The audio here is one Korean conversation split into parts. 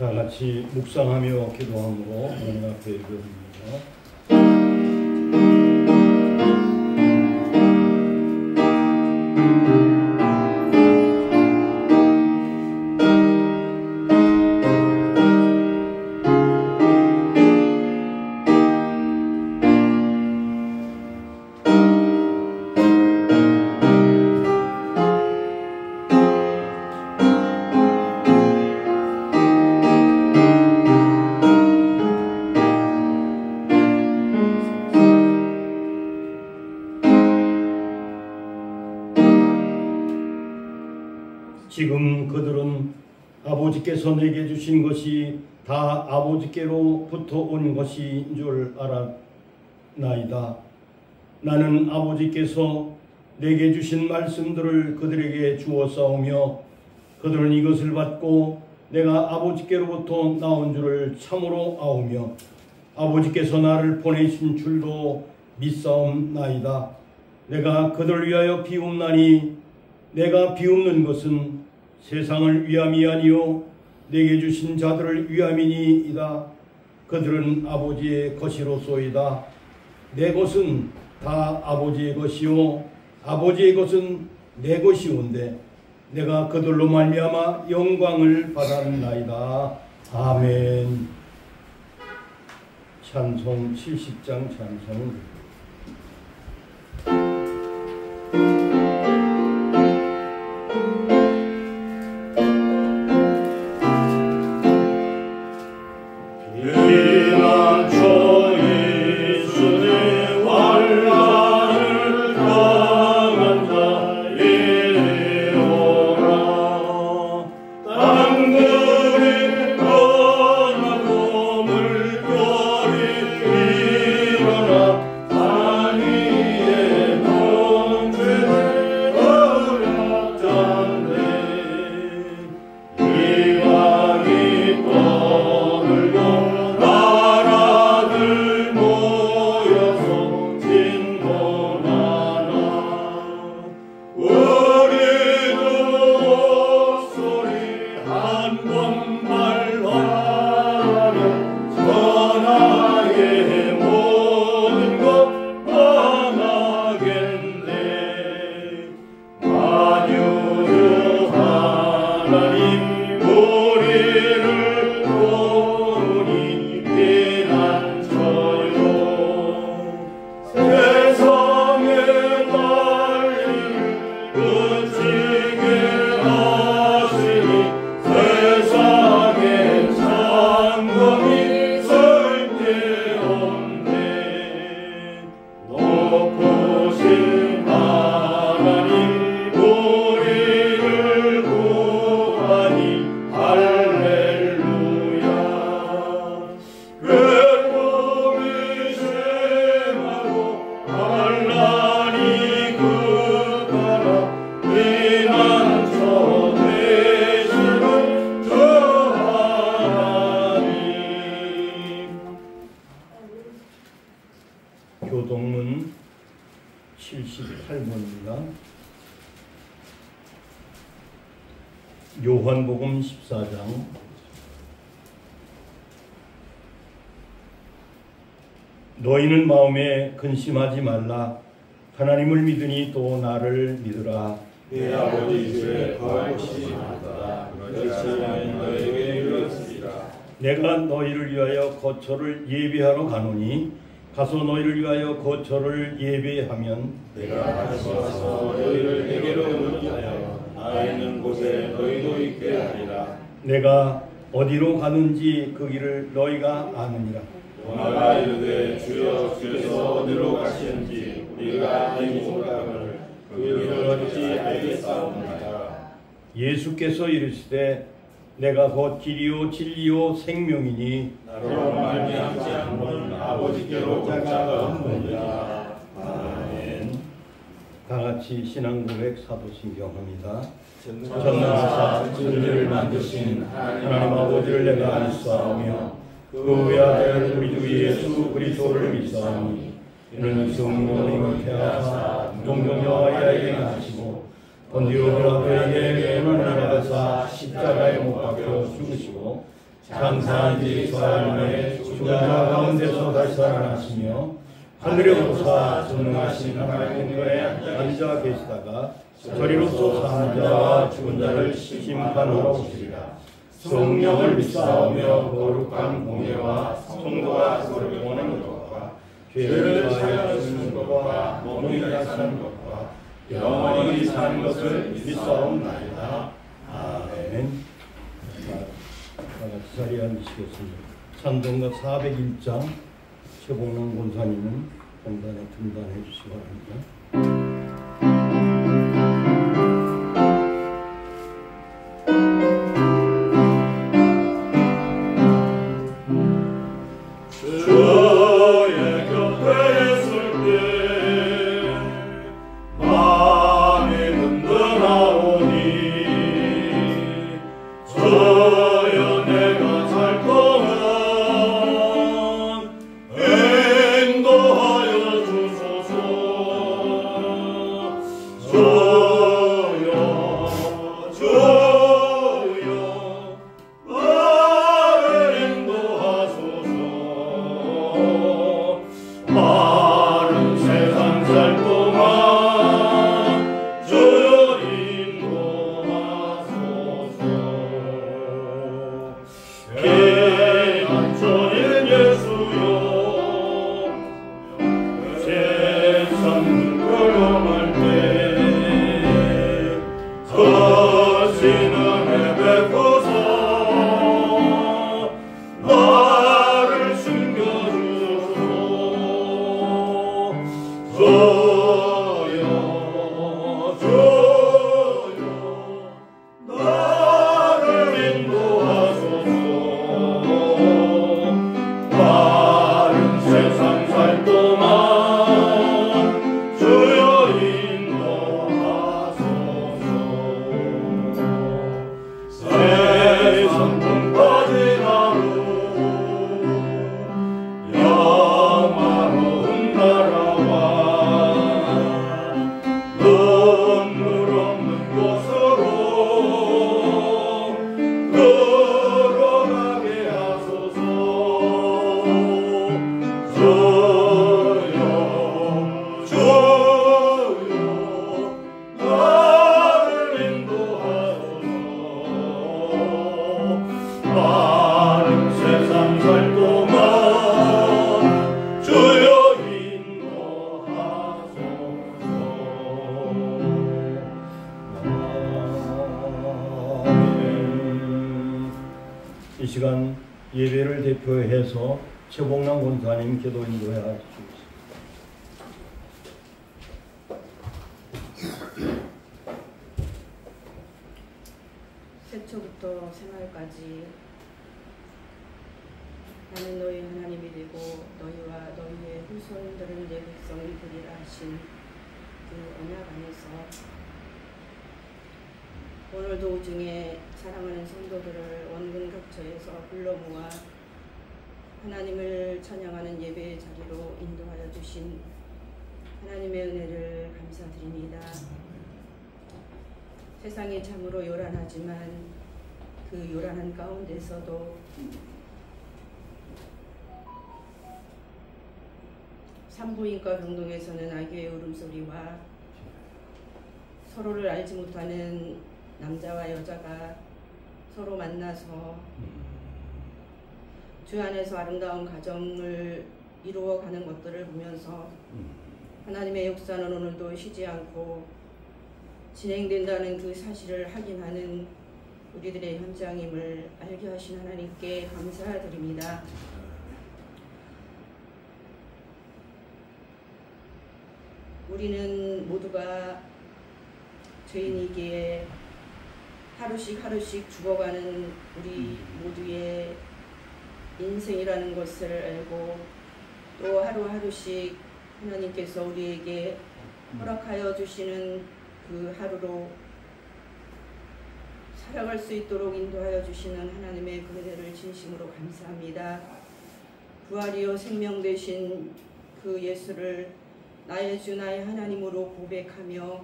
다 같이 묵상하며 기도함으로 하나님 앞에 드립니다. 지금 그들은 아버지께서 내게 주신 것이 다 아버지께로부터 온 것인 줄 알았나이다. 나는 아버지께서 내게 주신 말씀들을 그들에게 주었사오며 그들은 이것을 받고 내가 아버지께로부터 나온 줄을 참으로 아오며 아버지께서 나를 보내신 줄도 믿사옵나이다. 내가 그들을 위하여 비웃나니 내가 비웃는 것은 세상을 위함이 아니요 내게 주신 자들을 위함이니이다. 그들은 아버지의 것이로소이다. 내 것은 다 아버지의 것이요 아버지의 것은 내 것이온데 내가 그들로 말미암아 영광을 받았나이다. 아멘. 찬송 70장 찬송. 교동문 78번입니다. 요한복음 14장. 너희는 마음에 근심하지 말라. 하나님을 믿으니 또 나를 믿으라. 내 아버지 집에 거할 곳이 많다. 그렇지 않으면 너에게 이르렀으리라. 내가 너희를 위하여 거처를 예비하러 가노니 가서 너희를 위하여 거처를 예배하면 내가 다시 와서 너희를 내게로 인하여 나 있는 곳에 너희도 있게 하리라. 내가 어디로 가는지 그 길을 너희가 아느니라. 도마가 이르되 주여 주께서 어디로 가시는지 우리가 알지 못함을 그 길을 어찌 알겠사옵나이까. 예수께서 이르시되 내가 곧 길이요 진리요 생명이니 나로 말미암지 않고는 아버지께로 올 자가 없느니라. 아멘. 다같이 신앙고백 사도신경합니다. 전능하사 천지를 만드신 하나님 아버지를 내가 믿사오며 그 외아들 우리 주 예수 그리스도를 믿사오니 이는 성령님을 태하사 동정녀 마리아에게 나시고 본디오 빌라도에게 고난을 받으사 십자가에 못 박혀 죽으시고 장사한 지 사흘 만에 죽은 자 가운데서 다시 살아나시며 하늘에 오사 전능하신 하나님께 앉아 계시다가 저리로서 사는 자와 죽은 자를 심판하러 오시리라. 성령을 믿사오며 거룩한 공예와 성도가 서로 영원한 것과 죄를 사하여 주는 것과 몸이 다시 사는 것과 영원히 사는 것을 믿사옵나이다. 아멘. 다같이 자리에 앉으시겠습니다. 찬송가 401장 최봉남 권사님은 본단에 등단해 주시기 바랍니다. 이 시간 예배를 대표해서 최봉남 권사님 기도 인도해 주시겠습니다. 태초부터 생활까지 나는 너희 하나님이 되고 너희와 너희의 후손들은 내 백성이 되리라 하신 그 언약 안에서 오늘도 오중에 사랑하는 성도들을 원근 각처에서 불러 모아 하나님을 찬양하는 예배의 자리로 인도하여 주신 하나님의 은혜를 감사드립니다. 세상이 참으로 요란하지만 그 요란한 가운데서도 산부인과 병동에서는 아기의 울음소리와 서로를 알지 못하는 남자와 여자가 서로 만나서 주 안에서 아름다운 가정을 이루어가는 것들을 보면서 하나님의 역사는 오늘도 쉬지 않고 진행된다는 그 사실을 확인하는 우리들의 현장임을 알게 하신 하나님께 감사드립니다. 우리는 모두가 죄인이기에 하루씩 하루씩 죽어가는 우리 모두의 인생이라는 것을 알고 또 하루하루씩 하나님께서 우리에게 허락하여 주시는 그 하루로 살아갈 수 있도록 인도하여 주시는 하나님의 그 은혜를 진심으로 감사합니다. 부활이요 생명 되신 그 예수를 나의 주 나의 하나님으로 고백하며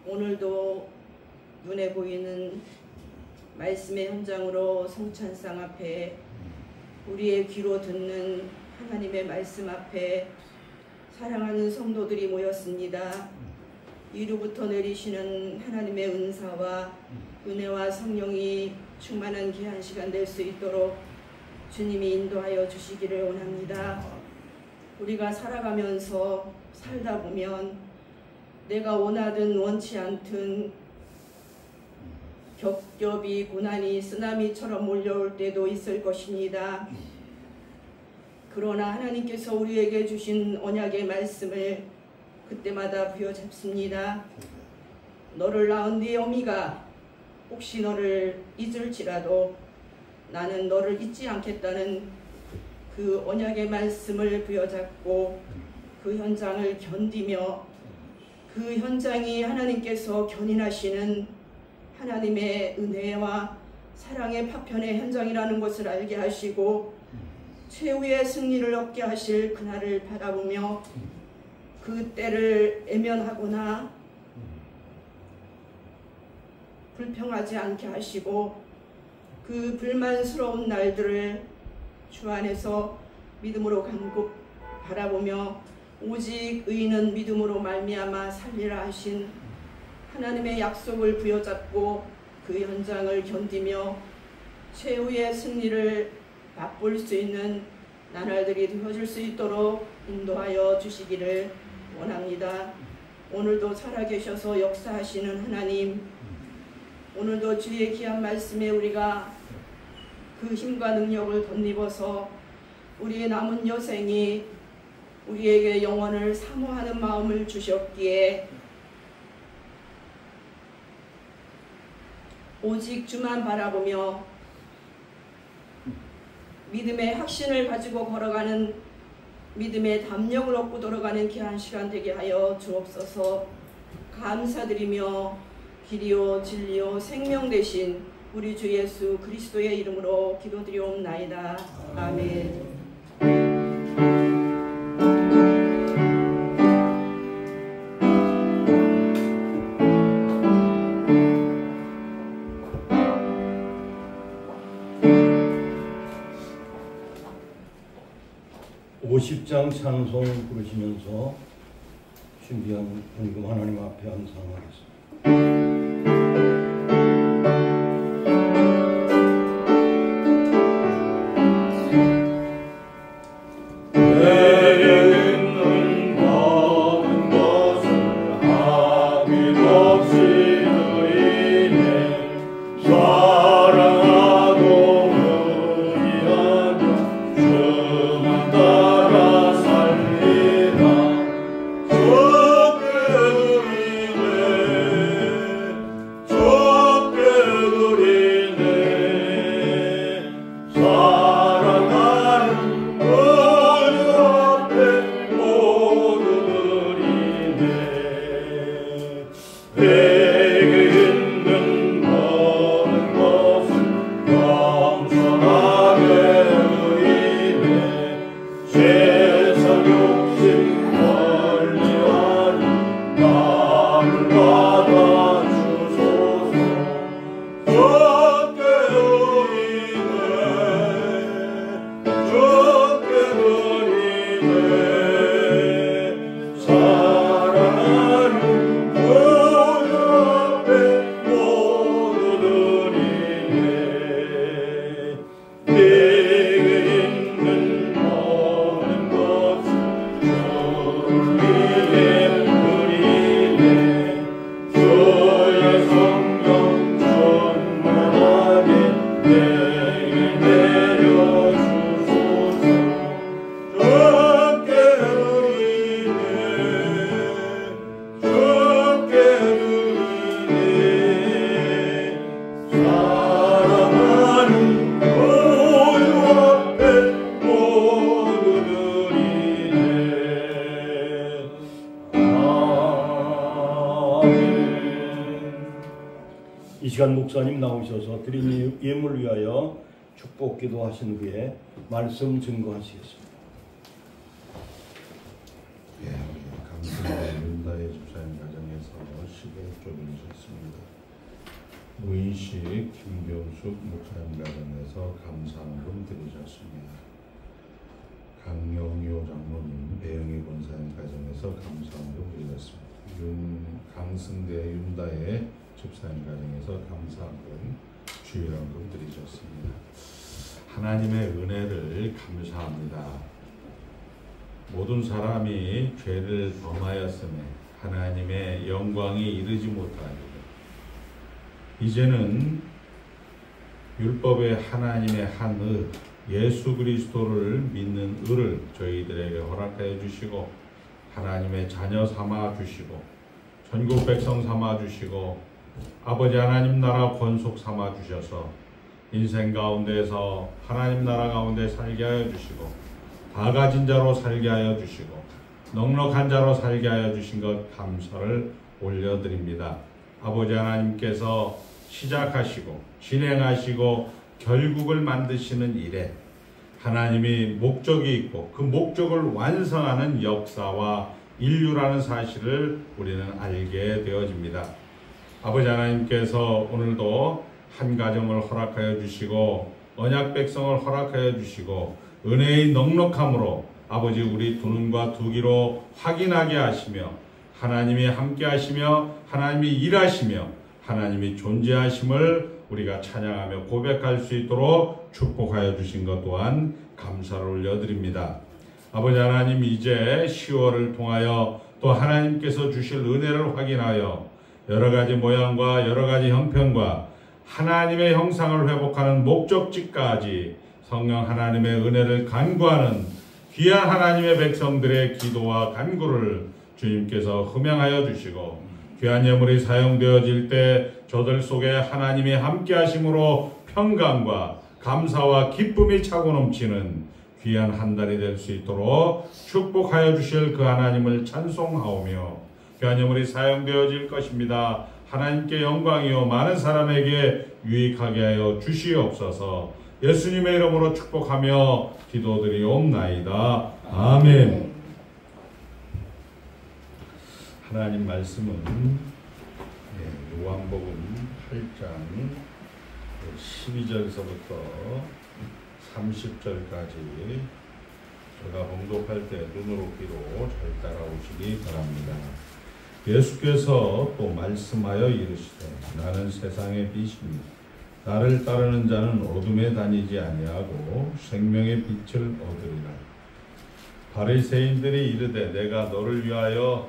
오늘도 눈에 보이는 말씀의 현장으로 성찬상 앞에 우리의 귀로 듣는 하나님의 말씀 앞에 사랑하는 성도들이 모였습니다. 위로부터 내리시는 하나님의 은사와 은혜와 성령이 충만한 귀한 시간 될 수 있도록 주님이 인도하여 주시기를 원합니다. 우리가 살아가면서 살다 보면 내가 원하든 원치 않든 겹겹이 고난이 쓰나미처럼 몰려올 때도 있을 것입니다. 그러나 하나님께서 우리에게 주신 언약의 말씀을 그때마다 부여잡습니다. 너를 낳은 네 어미가 혹시 너를 잊을지라도 나는 너를 잊지 않겠다는 그 언약의 말씀을 부여잡고 그 현장을 견디며 그 현장이 하나님께서 견인하시는 하나님의 은혜와 사랑의 파편의 현장이라는 것을 알게 하시고 최후의 승리를 얻게 하실 그날을 바라보며 그 때를 애면하거나 불평하지 않게 하시고 그 불만스러운 날들을 주 안에서 믿음으로 간곡 바라보며 오직 의인은 믿음으로 말미암아 살리라 하신 하나님의 약속을 부여잡고 그 현장을 견디며 최후의 승리를 맛볼 수 있는 나날들이 되어질 수 있도록 인도하여 주시기를 원합니다. 오늘도 살아계셔서 역사하시는 하나님, 오늘도 주의 귀한 말씀에 우리가 그 힘과 능력을 덧입어서 우리의 남은 여생이 우리에게 영원을 사모하는 마음을 주셨기에 오직 주만 바라보며 믿음의 확신을 가지고 걸어가는 믿음의 담력을 얻고 돌아가는 귀한 시간 되게 하여 주옵소서. 감사드리며 길이요 진리요 생명 되신 우리 주 예수 그리스도의 이름으로 기도드리옵나이다. 아멘. 50장 찬송 부르시면서 준비한 헌금 하나님 앞에 안상하겠습니다. 이 시간 목사님 나오셔서 드린 예물 위하여 축복 기도하신 후에 말씀 증거하시겠습니다. 예, 감사합니다. 윤다의 집사님 가정에서 10일 좀 있었습니다. 무인식 김병숙 목사님 가정에서 감사헌금 드리셨습니다. 강영효 장로님 배영희 권사님 가정에서 감사헌금 드리셨습니다. 강승대 윤다의 집사님 가정에서 감사헌금 주일헌금 드리셨습니다. 하나님의 은혜를 감사합니다. 모든 사람이 죄를 범하였음에 하나님의 영광이 이르지 못하니 이제는 율법의 하나님의 한 의, 예수 그리스도를 믿는 의를 저희들에게 허락하여 주시고 하나님의 자녀 삼아 주시고 전국 백성 삼아 주시고 아버지 하나님 나라 권속 삼아 주셔서 인생 가운데서 하나님 나라 가운데 살게 하여 주시고 다 가진 자로 살게 하여 주시고 넉넉한 자로 살게 하여 주신 것 감사를 올려드립니다. 아버지 하나님께서 시작하시고 진행하시고 결국을 만드시는 일에 하나님이 목적이 있고 그 목적을 완성하는 역사와 인류라는 사실을 우리는 알게 되어집니다. 아버지 하나님께서 오늘도 한 가정을 허락하여 주시고 언약 백성을 허락하여 주시고 은혜의 넉넉함으로 아버지 우리 두 눈과 두 귀로 확인하게 하시며 하나님이 함께 하시며 하나님이 일하시며 하나님이 존재하심을 우리가 찬양하며 고백할 수 있도록 축복하여 주신 것 또한 감사를 올려드립니다. 아버지 하나님 이제 10월을 통하여 또 하나님께서 주실 은혜를 확인하여 여러가지 모양과 여러가지 형편과 하나님의 형상을 회복하는 목적지까지 성령 하나님의 은혜를 간구하는 귀한 하나님의 백성들의 기도와 간구를 주님께서 흠양하여 주시고 귀한 예물이 사용되어질 때 저들 속에 하나님이 함께 하심으로 평강과 감사와 기쁨이 차고 넘치는 귀한 한 달이 될 수 있도록 축복하여 주실 그 하나님을 찬송하오며 귀한 예물이 사용되어질 것입니다. 하나님께 영광이요 많은 사람에게 유익하게 하여 주시옵소서. 예수님의 이름으로 축복하며 기도드리옵나이다. 아멘. 하나님 말씀은 요한복음 8장 12절서부터 30절까지 제가 봉독할 때 눈으로 귀로 잘 따라오시기 바랍니다. 예수께서 또 말씀하여 이르시되 나는 세상의 빛이니 나를 따르는 자는 어둠에 다니지 아니하고 생명의 빛을 얻으리라. 바리새인들이 이르되 내가 너를 위하여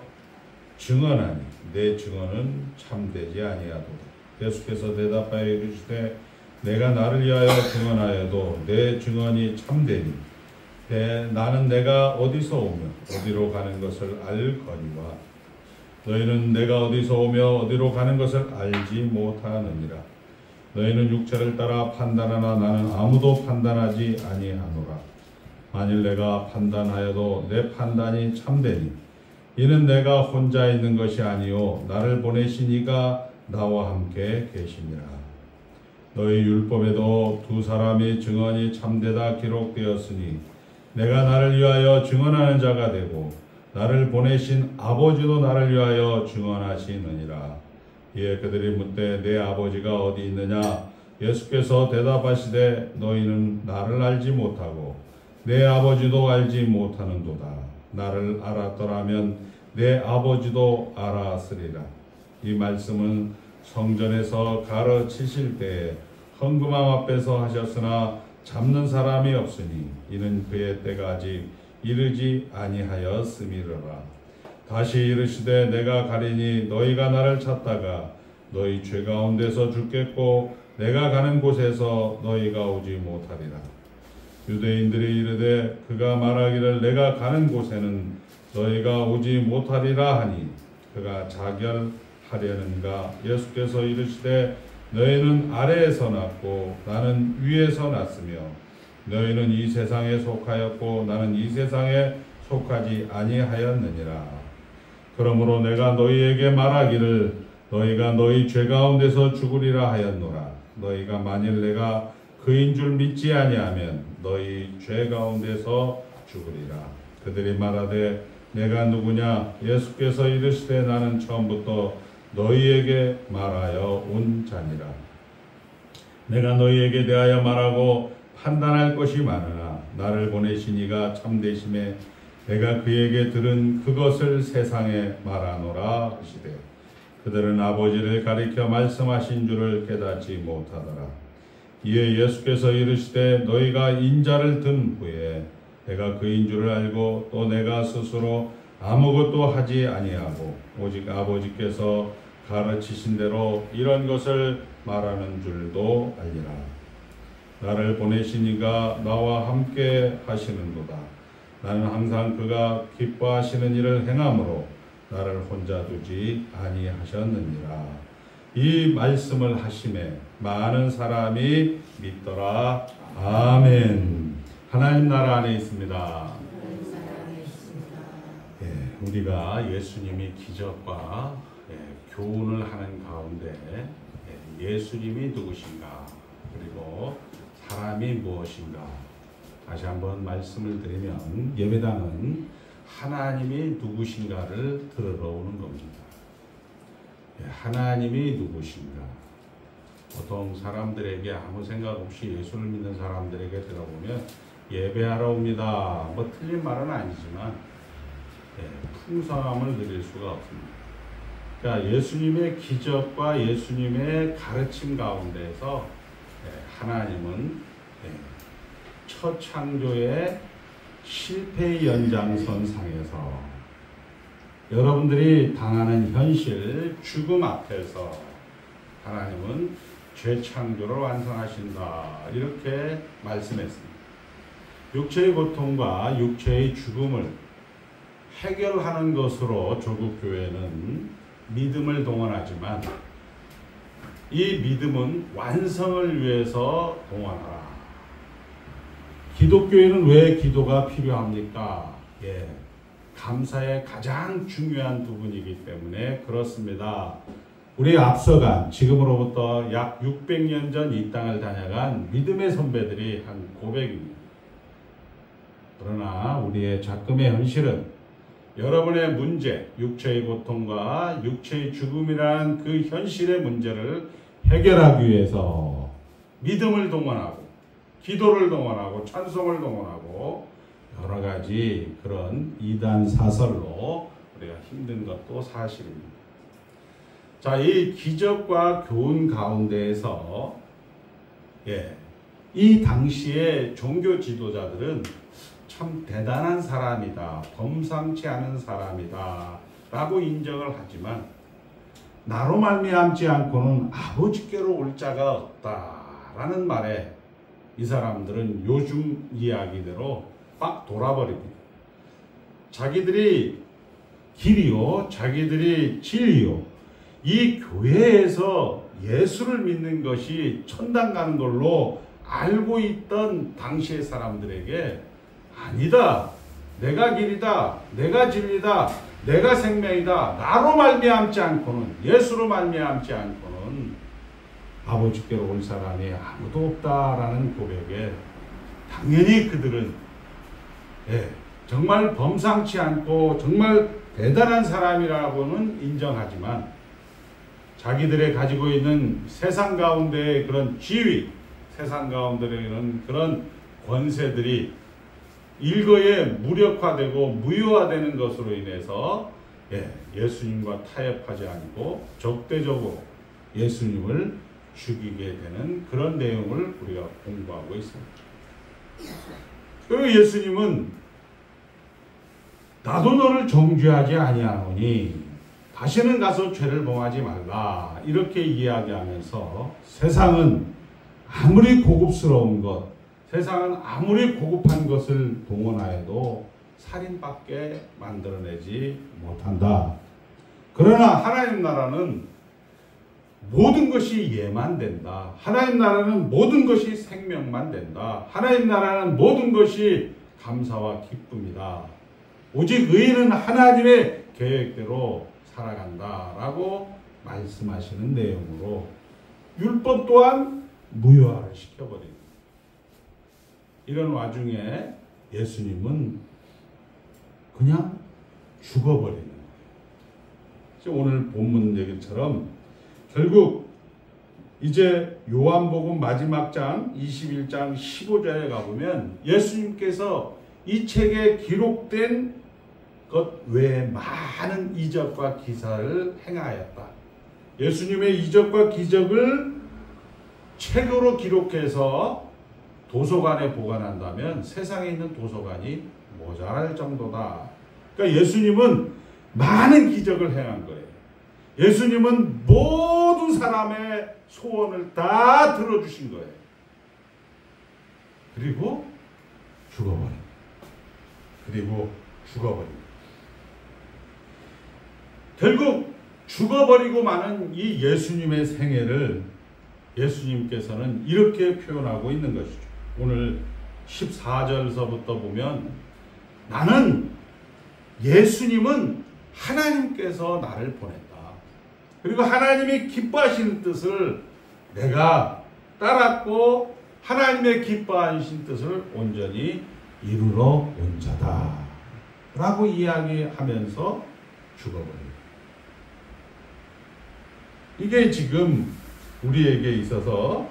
증언하니 내 증언은 참되지 아니하도다. 예수께서 대답하여 이르시되 내가 나를 위하여 증언하여도 내 증언이 참되니 나는 내가 어디서 오며 어디로 가는 것을 알거니와 너희는 내가 어디서 오며 어디로 가는 것을 알지 못하느니라. 너희는 육체를 따라 판단하나 나는 아무도 판단하지 아니하노라. 만일 내가 판단하여도 내 판단이 참되니 이는 내가 혼자 있는 것이 아니요 나를 보내신 이가 나와 함께 계시니라. 너희 율법에도 두 사람의 증언이 참되다 기록되었으니 내가 나를 위하여 증언하는 자가 되고 나를 보내신 아버지도 나를 위하여 증언하시느니라. 이에 그들이 묻되 내 아버지가 어디 있느냐? 예수께서 대답하시되 너희는 나를 알지 못하고 내 아버지도 알지 못하는도다. 나를 알았더라면 내 아버지도 알았으리라. 이 말씀은 성전에서 가르치실 때에 헌금함 앞에서 하셨으나 잡는 사람이 없으니 이는 그의 때가 아직 이르지 아니하였음이로라. 다시 이르시되 내가 가리니 너희가 나를 찾다가 너희 죄 가운데서 죽겠고 내가 가는 곳에서 너희가 오지 못하리라. 유대인들이 이르되 그가 말하기를 내가 가는 곳에는 너희가 오지 못하리라 하니 그가 자결하려는가. 예수께서 이르시되 너희는 아래에서 났고 나는 위에서 났으며 너희는 이 세상에 속하였고 나는 이 세상에 속하지 아니하였느니라. 그러므로 내가 너희에게 말하기를 너희가 너희 죄 가운데서 죽으리라 하였노라. 너희가 만일 내가 그인 줄 믿지 아니하면 너희 죄 가운데서 죽으리라. 그들이 말하되 내가 누구냐? 예수께서 이르시되 나는 처음부터 너희에게 말하여 온 자니라. 내가 너희에게 대하여 말하고 판단할 것이 많으나 나를 보내신 이가 참되심에 내가 그에게 들은 그것을 세상에 말하노라 하시되 그들은 아버지를 가리켜 말씀하신 줄을 깨닫지 못하더라. 이에 예수께서 이르시되 너희가 인자를 든 후에 내가 그인 줄을 알고 또 내가 스스로 아무것도 하지 아니하고 오직 아버지께서 가르치신 대로 이런 것을 말하는 줄도 알리라. 나를 보내신 이가 나와 함께 하시는도다. 나는 항상 그가 기뻐하시는 일을 행함으로 나를 혼자 두지 아니하셨느니라. 이 말씀을 하심에 많은 사람이 믿더라. 아멘. 하나님 나라 안에 있습니다. 우리가 예수님이 기적과 교훈을 하는 가운데 예수님이 누구신가, 그리고 사람이 무엇인가, 다시 한번 말씀을 드리면 예배당은 하나님이 누구신가를 들으러 오는 겁니다. 하나님이 누구신가. 보통 사람들에게 아무 생각 없이 예수를 믿는 사람들에게 들어보면 예배하러 옵니다. 뭐 틀린 말은 아니지만 풍성함을 누릴 수가 없습니다. 그러니까 예수님의 기적과 예수님의 가르침 가운데서 하나님은 첫 창조의 실패의 연장선상에서 여러분들이 당하는 현실, 죽음 앞에서 하나님은 재창조를 완성하신다, 이렇게 말씀했습니다. 육체의 고통과 육체의 죽음을 해결하는 것으로 조국 교회는 믿음을 동원하지만 이 믿음은 완성을 위해서 동원하라. 기독교에는 왜 기도가 필요합니까? 감사의 가장 중요한 부분이기 때문에 그렇습니다. 우리 앞서간 지금으로부터 약 600년 전 이 땅을 다녀간 믿음의 선배들이 한 고백입니다. 그러나 우리의 작금의 현실은 여러분의 문제, 육체의 고통과 육체의 죽음이라는 그 현실의 문제를 해결하기 위해서 믿음을 동원하고 기도를 동원하고 찬송을 동원하고 여러 가지 그런 이단 사설로 우리가 힘든 것도 사실입니다. 자, 이 기적과 교훈 가운데에서 이 당시의 종교 지도자들은 참 대단한 사람이다, 범상치 않은 사람이다 라고 인정을 하지만 나로 말미암지 않고는 아버지께로 올 자가 없다라는 말에 이 사람들은 요즘 이야기대로 막 돌아버립니다. 자기들이 길이요, 자기들이 진리요, 이 교회에서 예수를 믿는 것이 천당 가는 걸로 알고 있던 당시의 사람들에게 아니다, 내가 길이다, 내가 진리다, 내가 생명이다, 나로 말미암지 않고는, 예수로 말미암지 않고는 아버지께로 올 사람이 아무도 없다라는 고백에 당연히 그들은 정말 범상치 않고 정말 대단한 사람이라고는 인정하지만 자기들의 가지고 있는 세상 가운데의 그런 지위, 세상 가운데에 있는 그런 권세들이 일거에 무력화되고 무효화되는 것으로 인해서 예수님과 타협하지 않고 적대적으로 예수님을 죽이게 되는 그런 내용을 우리가 공부하고 있습니다. 그리고 예수님은 나도 너를 정죄하지 아니하노니 다시는 가서 죄를 범하지 말라, 이렇게 이야기하면서 세상은 아무리 고급스러운 것, 세상은 아무리 고급한 것을 동원하여도 살인밖에 만들어내지 못한다. 그러나 하나님 나라는 모든 것이 예만 된다. 하나님 나라는 모든 것이 생명만 된다. 하나님 나라는 모든 것이 감사와 기쁨이다. 오직 의인은 하나님의 계획대로 살아간다라고 말씀하시는 내용으로 율법 또한 무효화를 시켜버립니다. 이런 와중에 예수님은 그냥 죽어버리는 거예요. 오늘 본문 얘기처럼 결국 이제 요한복음 마지막 장 21장 15절에 가보면 예수님께서 이 책에 기록된 것 외에 많은 이적과 기사를 행하였다. 예수님의 이적과 기적을 책으로 기록해서 도서관에 보관한다면 세상에 있는 도서관이 모자랄 정도다. 그러니까 예수님은 많은 기적을 행한 거예요. 예수님은 모든 사람의 소원을 다 들어주신 거예요. 그리고 죽어버립니다. 결국 죽어버리고 마는 이 예수님의 생애를 예수님께서는 이렇게 표현하고 있는 것이죠. 오늘 14절서부터 보면 나는 예수님은 하나님께서 나를 보냈다. 그리고 하나님이 기뻐하시는 뜻을 내가 따랐고 하나님의 기뻐하신 뜻을 온전히 이루러 온 자다 라고 이야기하면서 죽어버립니다. 이게 지금 우리에게 있어서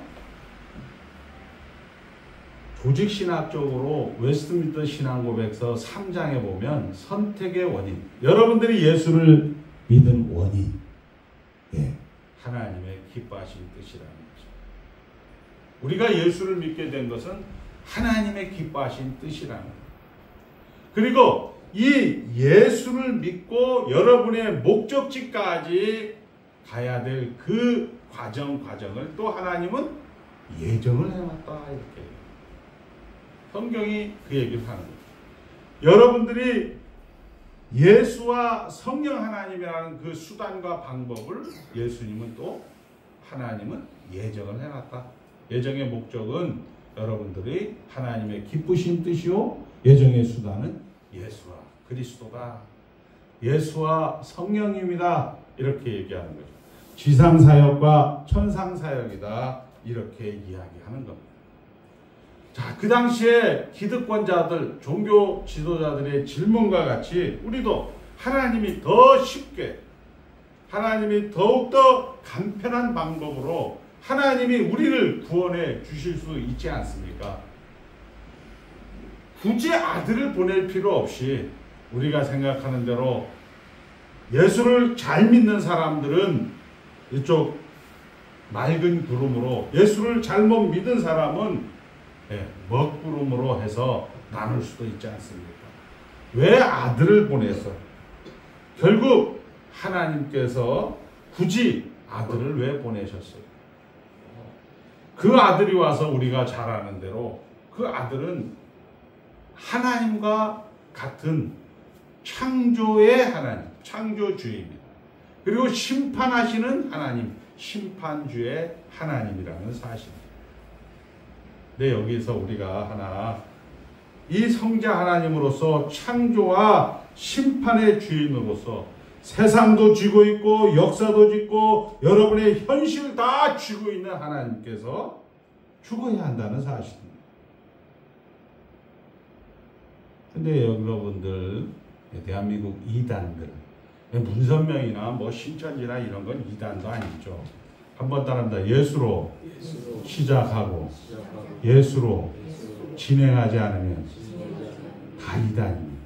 조직신학적으로 웨스트민스터 신앙고백서 3장에 보면 선택의 원인, 여러분들이 예수를 믿은 원인, 하나님의 기뻐하신 뜻이라는 거죠. 우리가 예수를 믿게 된 것은 하나님의 기뻐하신 뜻이라는 거예요. 그리고 이 예수를 믿고 여러분의 목적지까지 가야 될 그 과정을 또 하나님은 예정을 해놨다 이렇게 성경이 그 얘기를 하는 거예요. 여러분들이 예수와 성령 하나님이라는 그 수단과 방법을 예수님은 또 하나님은 예정을 해놨다. 예정의 목적은 여러분들이 하나님의 기쁘신 뜻이요 예정의 수단은 예수와 그리스도다. 예수와 성령입니다. 이렇게 얘기하는 거죠. 지상사역과 천상사역이다. 이렇게 이야기하는 겁니다. 자, 그 당시에 기득권자들, 종교 지도자들의 질문과 같이 우리도 하나님이 더 쉽게, 하나님이 더욱더 간편한 방법으로 하나님이 우리를 구원해 주실 수 있지 않습니까? 굳이 아들을 보낼 필요 없이 우리가 생각하는 대로 예수를 잘 믿는 사람들은 이쪽 맑은 구름으로, 예수를 잘못 믿은 사람은 먹구름으로 해서 나눌 수도 있지 않습니까? 왜 아들을 보내서? 결국 하나님께서 굳이 아들을 왜 보내셨어요? 그 아들이 와서 우리가 잘 아는 대로 그 아들은 하나님과 같은 창조의 하나님, 창조주입니다. 그리고 심판하시는 하나님, 심판주의 하나님이라는 사실입니다. 근데 여기서 우리가 하나, 이 성자 하나님으로서 창조와 심판의 주인으로서 세상도 쥐고 있고 역사도 쥐고 여러분의 현실 다 쥐고 있는 하나님께서 죽어야 한다는 사실입니다. 근데 여러분들, 대한민국 이단들, 문선명이나 뭐 신천지나 이런 건 이단도 아니죠. 한번 따라합니다. 예수로 시작하고 예수로 진행하지 않으면 다 이단입니다.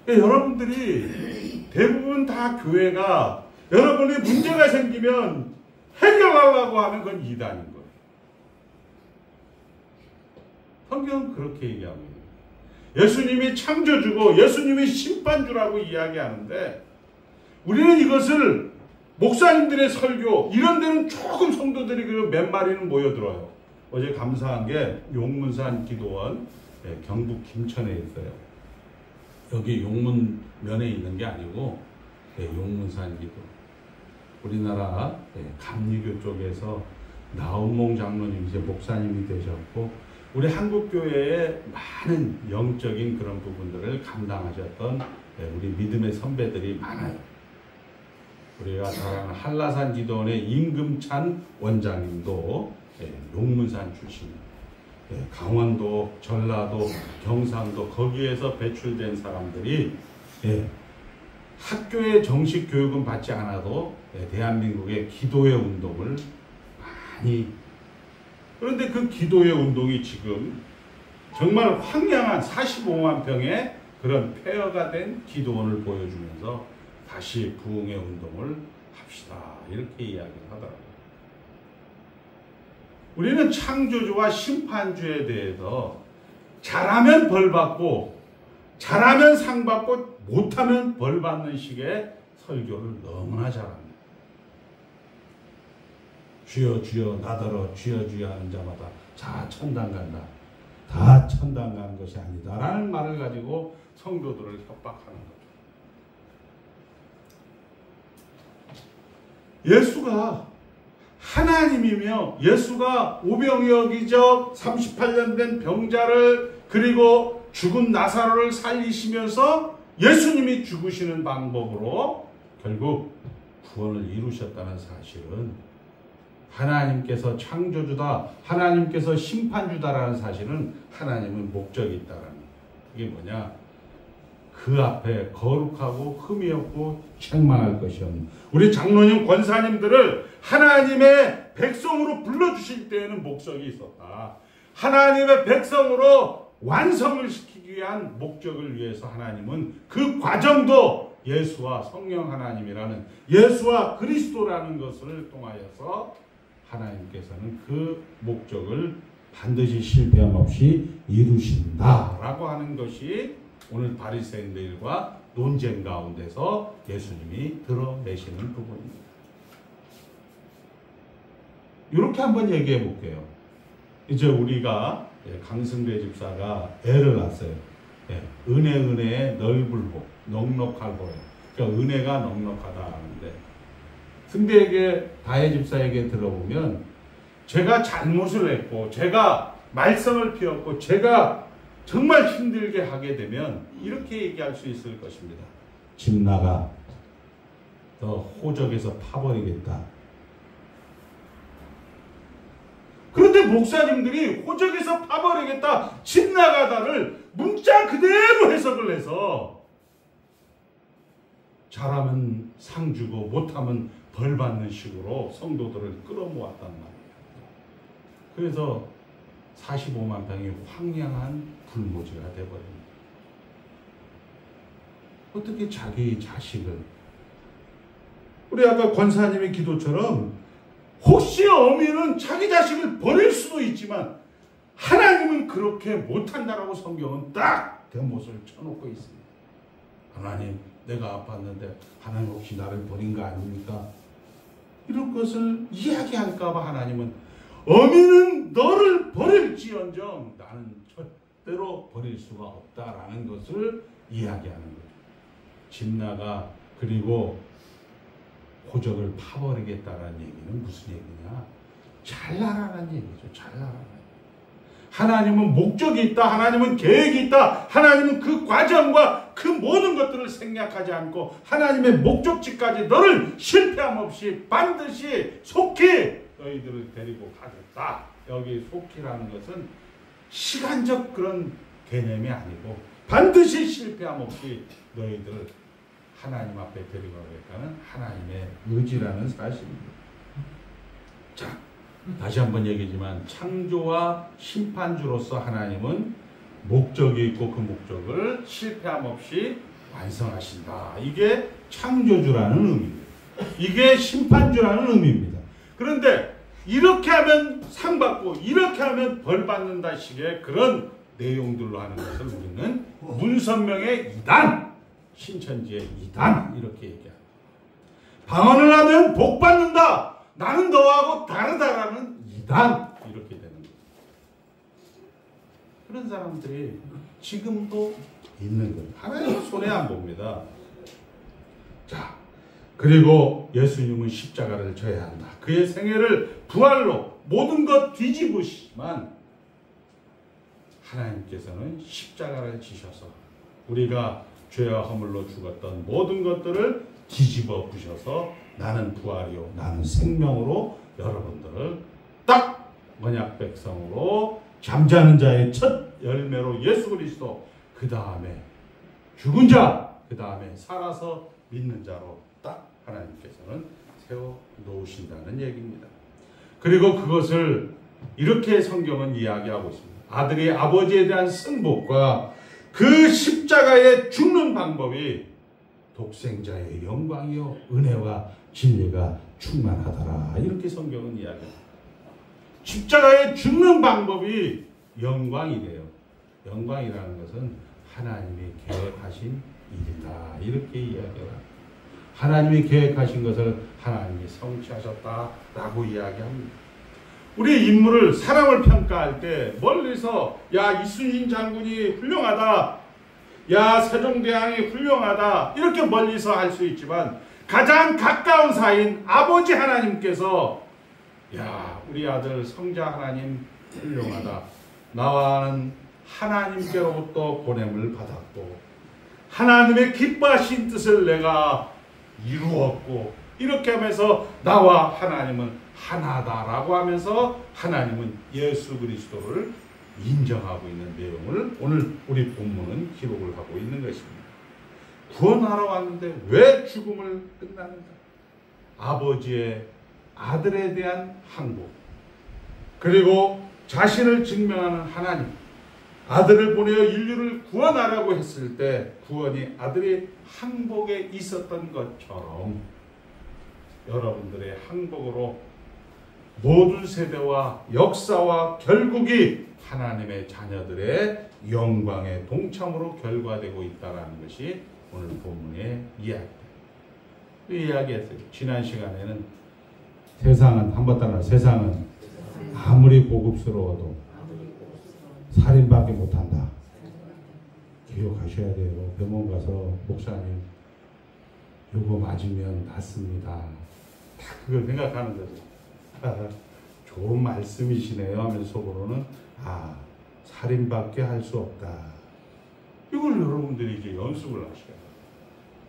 그러니까 여러분들이 대부분 다 교회가 여러분이 문제가 생기면 해결하려고 하는 건 이단인 거예요. 성경은 그렇게 얘기합니다. 예수님이 창조주고 예수님이 심판주라고 이야기하는데 우리는 이것을 목사님들의 설교 이런 데는 조금 성도들이 몇 마리는 모여들어요. 어제 감사한 게 용문산 기도원 경북 김천에 있어요. 여기 용문면에 있는 게 아니고 용문산 기도. 우리나라 감리교 쪽에서 나운몽 장로님 이제 목사님이 되셨고 우리 한국교회의 많은 영적인 그런 부분들을 감당하셨던 우리 믿음의 선배들이 많아요. 우리가 잘 아는 한라산 기도원의 임금찬 원장님도 용문산 출신입니다. 강원도, 전라도, 경상도 거기에서 배출된 사람들이 학교의 정식 교육은 받지 않아도 대한민국의 기도의 운동을 많이, 그런데 그 기도의 운동이 지금 정말 황량한 45만 평의 그런 폐허가 된 기도원을 보여주면서 다시 부흥의 운동을 합시다, 이렇게 이야기를 하더라고요. 우리는 창조주와 심판주에 대해서 잘하면 벌 받고 잘하면 상 받고 못하면 벌 받는 식의 설교를 너무나 잘합니다. 주여 주여 나더러 주여 주여 하는 자마다 다 천당 간다. 다 천당 가는 것이 아니다 라는 말을 가지고 성도들을 협박하는 거죠. 예수가 하나님이며 예수가 오병이어기적 38년 된 병자를 그리고 죽은 나사로를 살리시면서 예수님이 죽으시는 방법으로 결국 구원을 이루셨다는 사실은, 하나님께서 창조주다, 하나님께서 심판주다라는 사실은 하나님은 목적이 있다라는 거예요. 이게 뭐냐? 그 앞에 거룩하고 흠이 없고 책망할 것이 없는 우리 장로님 권사님들을 하나님의 백성으로 불러주실 때에는 목적이 있었다. 하나님의 백성으로 완성을 시키기 위한 목적을 위해서 하나님은 그 과정도 예수와 성령 하나님이라는, 예수와 그리스도라는 것을 통하여서 하나님께서는 그 목적을 반드시 실패함 없이 이루신다라고 하는 것이 오늘 바리새인들과 논쟁 가운데서 예수님이 드러내시는 부분입니다. 이렇게 한번 얘기해 볼게요. 이제 우리가 강승배 집사가 애를 낳았어요. 은혜의 넓을 호, 넉넉할 호예요. 그러니까 은혜가 넉넉하다 하는데, 승배에게, 다혜 집사에게 들어보면 제가 잘못을 했고 제가 말썽을 피웠고 제가 정말 힘들게 하게 되면 이렇게 얘기할 수 있을 것입니다. 집 나가. 너 호적에서 파버리겠다. 그런데 목사님들이 호적에서 파버리겠다, 집 나가다를 문자 그대로 해석을 해서 잘하면 상 주고 못하면 벌 받는 식으로 성도들을 끌어모았단 말이에요. 그래서 45만 평이 황량한 불모지가 되어버립니다. 어떻게 자기 자식을, 우리 아까 권사님의 기도처럼 혹시 어미는 자기 자식을 버릴 수도 있지만 하나님은 그렇게 못한다라고 성경은 딱 대못을 쳐놓고 있습니다. 하나님, 내가 아팠는데 하나님 혹시 나를 버린 거 아닙니까? 이런 것을 이야기할까봐 하나님은 어미는 너를 버릴지언정 나는 절대로 버릴 수가 없다라는 것을 이야기하는 거죠. 집 나가, 그리고 호적을 파버리겠다라는 얘기는 무슨 얘기냐? 잘나라는 얘기죠. 잘나라는. 하나님은 목적이 있다. 하나님은 계획이 있다. 하나님은 그 과정과 그 모든 것들을 생략하지 않고 하나님의 목적지까지 너를 실패함 없이 반드시 속히 너희들을 데리고 가겠다. 여기 속히라는 것은 시간적 그런 개념이 아니고 반드시 실패함 없이 너희들을 하나님 앞에 데리고 가겠다는 하나님의 의지라는 사실입니다. 자, 다시 한번 얘기지만 창조와 심판주로서 하나님은 목적이 있고 그 목적을 실패함 없이 완성하신다. 이게 창조주라는 의미입니다. 이게 심판주라는 의미입니다. 그런데 이렇게 하면 상 받고 이렇게 하면 벌 받는다 식의 그런 내용들로 하는 것을 우리는 문선명의 이단, 신천지의 이단 이렇게 얘기합니다. 방언을 하면 복 받는다. 나는 너하고 다르다라는 이단 이렇게 되는 거예요. 그런 사람들이 지금도 있는 거예요. 하나님 손해 안 봅니다. 자, 그리고 예수님은 십자가를 져야 한다. 그의 생애를 부활로 모든 것 뒤집으시지만 하나님께서는 십자가를 지셔서 우리가 죄와 허물로 죽었던 모든 것들을 뒤집어 부셔서 나는 부활이요 나는 생명으로 여러분들을 딱 언약 백성으로 잠자는 자의 첫 열매로 예수 그리스도, 그 다음에 죽은 자, 그 다음에 살아서 믿는 자로 딱 하나님께서는 세워 놓으신다는 얘기입니다. 그리고 그것을 이렇게 성경은 이야기하고 있습니다. 아들이 아버지에 대한 승복과 그 십자가에 죽는 방법이 독생자의 영광이요 은혜와 진리가 충만하더라. 이렇게 성경은 이야기합니다. 십자가에 죽는 방법이 영광이래요. 영광이라는 것은 하나님이 계획하신 일이다. 이렇게 이야기합니다. 하나님이 계획하신 것을 하나님이 성취하셨다라고 이야기합니다. 우리 인물을 사람을 평가할 때 멀리서 야 이순신 장군이 훌륭하다, 야 세종대왕이 훌륭하다 이렇게 멀리서 할 수 있지만 가장 가까운 사이인 아버지 하나님께서 야 우리 아들 성자 하나님 훌륭하다, 나와는 하나님께로부터 보냄을 받았고 하나님의 기뻐하신 뜻을 내가 이루었고 이렇게 하면서 나와 하나님은 하나다라고 하면서 하나님은 예수 그리스도를 인정하고 있는 내용을 오늘 우리 본문은 기록을 하고 있는 것입니다. 구원하러 왔는데 왜 죽음을 끝나는가? 아버지의 아들에 대한 항복, 그리고 자신을 증명하는 하나님, 아들을 보내어 인류를 구원하라고 했을 때 구원이 아들의 항복에 있었던 것처럼 여러분들의 항복으로 모든 세대와 역사와 결국이 하나님의 자녀들의 영광의 동참으로 결과되고 있다는 것이 오늘 본문의 이야기입니다. 이야기했어요. 지난 시간에는 세상은 한번 따라 세상은 아무리 고급스러워도 살인밖에 못한다. 기억하셔야 돼요. 병원 가서 목사님 요거 맞으면 낫습니다. 다 그걸 생각하는 거죠. 좋은 말씀이시네요 하면서 속으로는 살인밖에 할 수 없다. 이걸 여러분들이 이제 연습을 하셔야 돼요.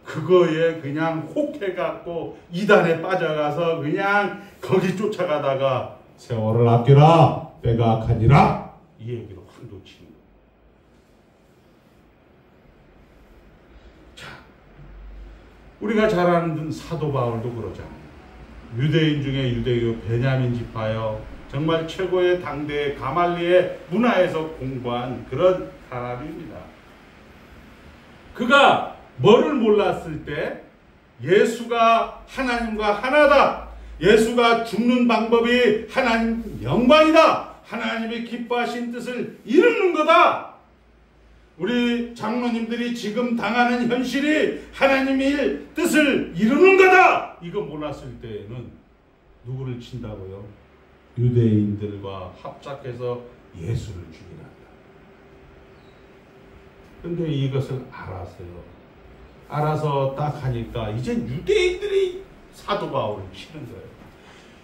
그거에 그냥 혹해갖고 이단에 빠져가서 그냥 거기 쫓아가다가 세월을 아끼라 때가 악하니라 이 얘기로 한도 치는 거예요. 자, 우리가 잘 아는 사도 바울도 그러잖아요. 유대인 중에 유대교 베냐민 지파요, 정말 최고의 당대의 가말리의 문화에서 공부한 그런 사람입니다. 그가 뭐를 몰랐을 때 예수가 하나님과 하나다, 예수가 죽는 방법이 하나님 영광이다, 하나님이 기뻐하신 뜻을 이루는 거다, 우리 장로님들이 지금 당하는 현실이 하나님의 뜻을 이루는 거다, 이거 몰랐을 때에는 누구를 친다고요? 유대인들과 합작해서 예수를 죽이란다. 근데 이것을 알아서 딱 하니까 이제 유대인들이 사도 바울을 치는 거예요.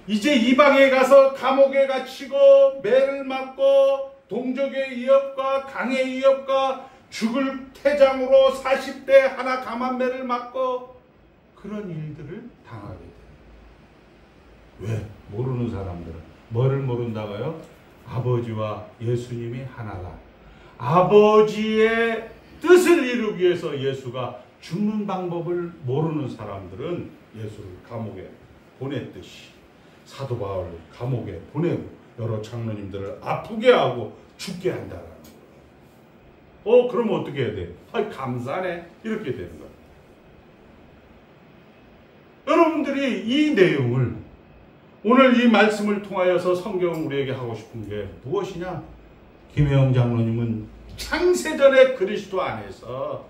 이제 이방에 가서 감옥에 갇히고 매를 맞고 동족의 위협과 강의 위협과 죽을 태장으로 40대 하나 감한 매를 맞고 그런 일들을 당하게 돼요. 왜? 모르는 사람들은 뭐를 모른다고요? 아버지와 예수님이 하나다. 아버지의 뜻을 이루기 위해서 예수가 죽는 방법을 모르는 사람들은 예수를 감옥에 보냈듯이 사도 바울을 감옥에 보내고 여러 장로님들을 아프게 하고 죽게 한다라는 거예요. 그럼 어떻게 해야 돼? 감사네. 이렇게 되는 거예요. 여러분들이 이 내용을 오늘 이 말씀을 통하여서 성경은 우리에게 하고 싶은 게 무엇이냐? 김혜영 장로님은 창세전에 그리스도 안에서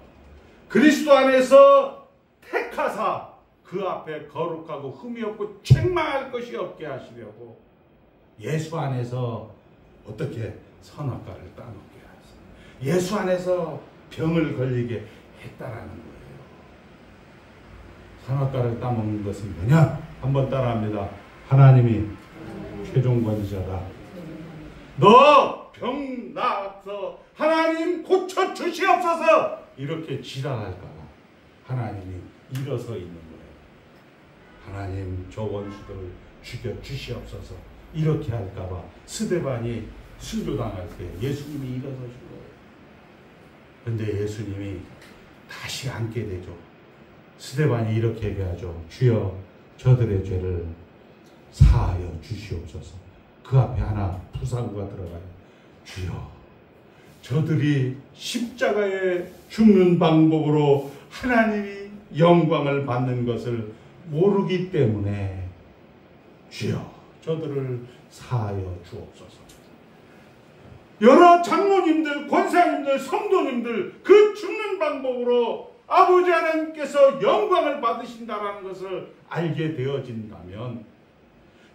택하사 그 앞에 거룩하고 흠이 없고 책망할 것이 없게 하시려고 예수 안에서 어떻게 선악과를 따먹게 하셨어요. 예수 안에서 병을 걸리게 했다라는 거예요. 선악과를 따먹는 것은 뭐냐? 한번 따라합니다. 하나님이 최종 권위자다. 너 병 나서 하나님 고쳐 주시옵소서 이렇게 지랄할까봐 하나님이 일어서 있는 거예요. 하나님 저 원수들을 죽여 주시옵소서 이렇게 할까봐 스데반이 순교당할 때 예수님이 일어서신 거예요. 그런데 예수님이 다시 앉게 되죠. 스데반이 이렇게 얘기하죠. 주여 저들의 죄를 사하여 주시옵소서. 그 앞에 하나 부상구가 들어가요. 주여 저들이 십자가에 죽는 방법으로 하나님이 영광을 받는 것을 모르기 때문에 주여 저들을 사하여 주옵소서. 여러 장로님들, 권사님들, 성도님들 그 죽는 방법으로 아버지 하나님께서 영광을 받으신다는 것을 알게 되어진다면